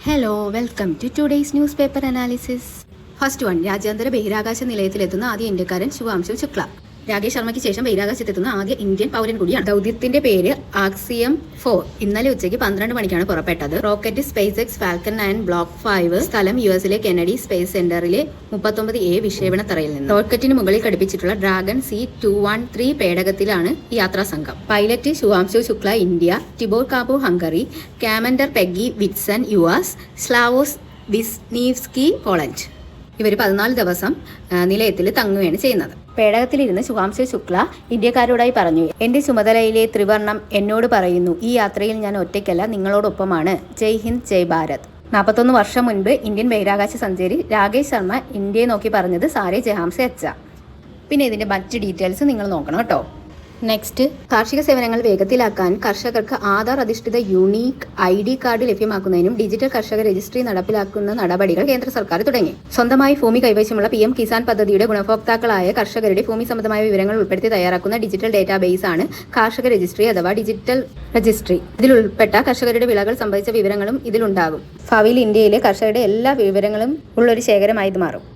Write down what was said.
Hello welcome to today's newspaper analysis. First one, രാജ്യാന്തര ബഹിരാകാശ നിലയത്തിലെത്തുന്ന ആദ്യ ഇന്ത്യക്കാരൻ ശുഭാംശു ശുക്ല. രാകേഷ് ശർമ്മയ്ക്ക് ശേഷം ബഹിരാകാശത്തെത്തുന്ന ആദ്യ ഇന്ത്യൻ പൗരൻ കൂടിയാണ്. ദൗത്യത്തിന്റെ പേര് ആക്സിയം 4. ഇന്നലെ ഉച്ചയ്ക്ക് 12 മണിക്കാണ് പുറപ്പെട്ടത്. Rocket space X falcon 9 block 5 സ്ഥലം യുഎസിലെ കെനഡി സ്പേസ് സെന്ററിലെ 39A വിക്ഷേപണത്തറയിൽ നിന്ന്. റോക്കറ്റിന് മുകളിൽ ഘടിപ്പിച്ചിട്ടുള്ള ഡ്രാഗൺ C213 പേടകത്തിലാണ് യാത്രാ സംഘം. Pilot Shubhanshu Shukla India, Tibor Kaab Hungary, commander Peggy Whitson US, Slawosz Wisniewski Poland. ഇവർ 14 ദിവസം നിലയത്തിൽ തങ്ങുകയാണ് ചെയ്യുന്നത്. പേടകത്തിലിരുന്ന് ശുഭാംശു ശുക്ല ഇന്ത്യക്കാരോടായി പറഞ്ഞു, എന്റെ ചുമതലയിലെ ത്രിവർണം എന്നോട് പറയുന്നു, ഈ യാത്രയിൽ ഞാൻ ഒറ്റയ്ക്കല്ല, നിങ്ങളോടൊപ്പമാണ്. ജയ് ഹിന്ദ്, ജയ് ഭാരത്. 41 വർഷം മുൻപ് ഇന്ത്യൻ ബഹിരാകാശ സഞ്ചാരി രാകേഷ് ശർമ്മ ഇന്ത്യയെ നോക്കി പറഞ്ഞത് സാരേ ജഹാംസെ അച്ച. പിന്നെ ഇതിന്റെ മറ്റ് ഡീറ്റെയിൽസ് നിങ്ങൾ നോക്കണം കേട്ടോ. നെക്സ്റ്റ്, കാർഷിക സേവനങ്ങൾ വേഗത്തിലാക്കാൻ കർഷകർക്ക് ആധാർ അധിഷ്ഠിത യൂണീക്ക് ID കാർഡ് ലഭ്യമാക്കുന്നതിനും ഡിജിറ്റൽ കർഷക രജിസ്ട്രി നടപ്പിലാക്കുന്ന നടപടികൾ കേന്ദ്ര സർക്കാർ തുടങ്ങി. സ്വന്തമായി ഭൂമി കൈവശമുള്ള PM കിസാൻ പദ്ധതിയുടെ ഗുണഭോക്താക്കളായ കർഷകരുടെ ഭൂമി സംബന്ധമായ വിവരങ്ങൾ ഉൾപ്പെടുത്തി തയ്യാറാക്കുന്ന ഡിജിറ്റൽ ഡേറ്റാബേസ് ആണ് കാർഷിക രജിസ്ട്രി അഥവാ ഡിജിറ്റൽ രജിസ്ട്രി. ഇതിൽ ഉൾപ്പെട്ട കർഷകരുടെ വിളകൾ സംബന്ധിച്ച വിവരങ്ങളും ഇതിലുണ്ടാകും. ഭാവിയിൽ ഇന്ത്യയിലെ കർഷകരുടെ എല്ലാ വിവരങ്ങളും ഉള്ളൊരു ശേഖരമായി ഇത് മാറും.